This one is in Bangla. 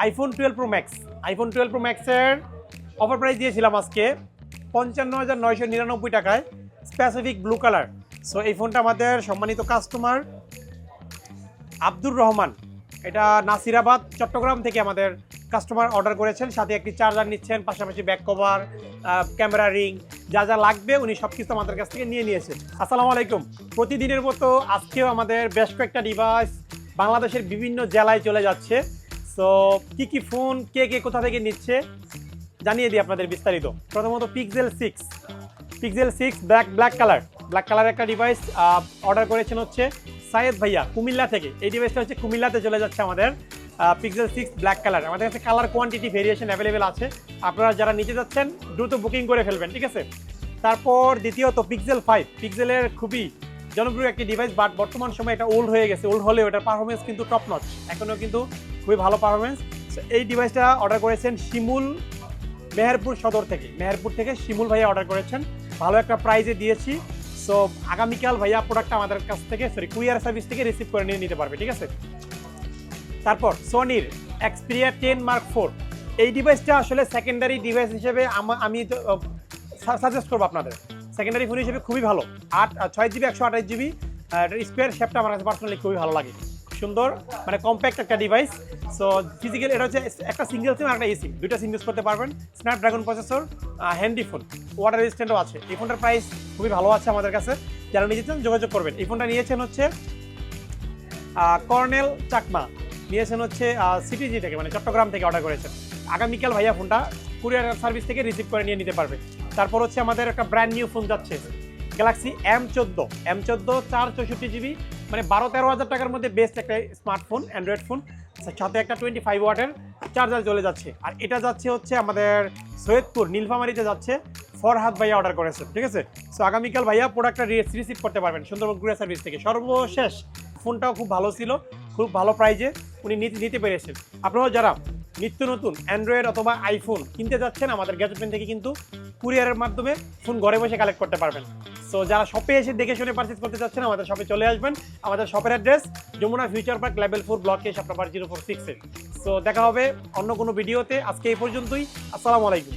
IPhone 12 pro max. IPhone 12 pro ম্যাক্সের অফার প্রাইস দিয়েছিলাম আজকে 55,999 টাকায়, স্পেসিফিক ব্লু কালার। সো এই ফোনটা আমাদের সম্মানিত কাস্টমার আব্দুর রহমান, এটা নাসিরাবাদ চট্টগ্রাম থেকে আমাদের কাস্টমার অর্ডার করেছেন, সাথে একটি চার্জার নিচ্ছেন, পাশাপাশি ব্যাক কভার, ক্যামেরা রিং, যা যা লাগবে উনি সব কিছু আমাদের কাছ থেকে নিয়ে নিয়েছেন। আসসালামু আলাইকুম। প্রতিদিনের মতো আজকেও আমাদের বেশ কয়েকটা ডিভাইস বাংলাদেশের বিভিন্ন জেলায় চলে যাচ্ছে। সো কী ফোন কে কোথা থেকে নিচ্ছে জানিয়ে দিই আপনাদের বিস্তারিত। প্রথমত পিক্সেল 6 ব্ল্যাক কালার একটা ডিভাইস অর্ডার করেছেন হচ্ছে সাইয়েদ ভাইয়া কুমিল্লা থেকে। এই ডিভাইসটা হচ্ছে কুমিল্লাতে চলে যাচ্ছে আমাদের। পিক্সেল 6 ব্ল্যাক কালার, আমাদের কাছে কালার কোয়ান্টিটি ভেরিয়েশন অ্যাভেলেবেল আছে, আপনারা যারা নিতে যাচ্ছেন দ্রুত বুকিং করে ফেলবেন, ঠিক আছে। তারপর দ্বিতীয়ত পিক্সেল 5, পিক্সেলের খুবই জনপ্রিয় একটি ডিভাইস, বাট বর্তমান সময় এটা ওল্ড হয়ে গেছে। ওল্ড হলেও এটার পারফরমেন্স কিন্তু টপ নচ, এখনও কিন্তু খুবই ভালো পারফরমেন্স। এই ডিভাইসটা অর্ডার করেছেন শিমুল, মেহেরপুর সদর থেকে, মেহেরপুর থেকে শিমুল ভাইয়া অর্ডার করেছেন, ভালো একটা প্রাইজে দিয়েছি। সো আগামীকাল ভাইয়া প্রোডাক্টটা আমাদের কাছ থেকে কুরিয়ার সার্ভিস থেকে রিসিভ করে নিয়ে নিতে পারবে, ঠিক আছে। তারপর সোনির এক্সপিরিয়া 10 Mark IV, এই ডিভাইসটা আসলে সেকেন্ডারি ডিভাইস হিসেবে আমি সাজেস্ট করবো আপনাদের। সেকেন্ডারি ফোন হিসেবে খুবই ভালো, 6GB 128GB স্কোয়ার শেপটা আমার কাছে পার্সোনালি খুবই ভালো লাগে, সুন্দর, মানে কম্প্যাক্ট একটা ডিভাইস। সো ফিজিক্যাল এটা হচ্ছে একটা সিঙ্গেল সিম আর একটা সিম, দুইটা সিম ইউজ করতে পারবেন। Snapdragon processor, handy phone, water রেজিস্ট্যান্টও আছে। এই ফোনটার প্রাইস খুবই ভালো আছে আমাদের কাছে, যারা নিয়েছেন যোগাযোগ করবেন। এই ফোনটা নিয়েছেন হচ্ছে কর্নেল চাকমা, নিয়েছেন হচ্ছে সিটিজি থেকে, মানে চট্টগ্রাম থেকে অর্ডার করেছেন। আগামীকাল ভাইয়া ফোনটা কুরিয়ার সার্ভিস থেকে রিসিভ করে নিয়ে নিতে পারবে। তারপর হচ্ছে আমাদের একটা ব্র্যান্ড নিউ ফোন যাচ্ছে, গ্যালাক্সি M14 464GB, মানে 12-13 হাজার টাকার মধ্যে বেস্ট একটা স্মার্টফোন, অ্যান্ড্রয়েড ফোন, সাথে একটা 25 ওয়াটের চার্জার চলে যাচ্ছে। আর এটা যাচ্ছে হচ্ছে আমাদের সৈয়দপুর নীলফামারীতে যাচ্ছে, ফরহাদ ভাইয়া অর্ডার করেছেন, ঠিক আছে। সো আগামীকাল ভাইয়া প্রোডাক্টটা রিসিভ করতে পারবেন সুন্দরবন কুরিয়ার সার্ভিস থেকে। সর্বশেষ ফোনটাও খুব ভালো ছিল, খুব ভালো প্রাইজে উনি নিতে পেরেছেন। আপনারাও যারা নিত্য নতুন অ্যান্ড্রয়েড অথবা আইফোন কিনতে যাচ্ছেন, আমাদের গ্যাজেটমেন্ট থেকে কিন্তু কুরিয়ারের মাধ্যমে ফোন ঘরে বসে কালেক্ট করতে পারবেন। সো যারা শপে এসে দেখে শুনে পারচেজ করতে চাচ্ছেন, আমাদের শপে চলে আসবেন। আমাদের শপের address Jamuna future park level 4 block A, shop number 046-এ। সো দেখা হবে অন্য কোনো ভিডিওতে, আজকে এই পর্যন্তই। আসসালামু আলাইকুম।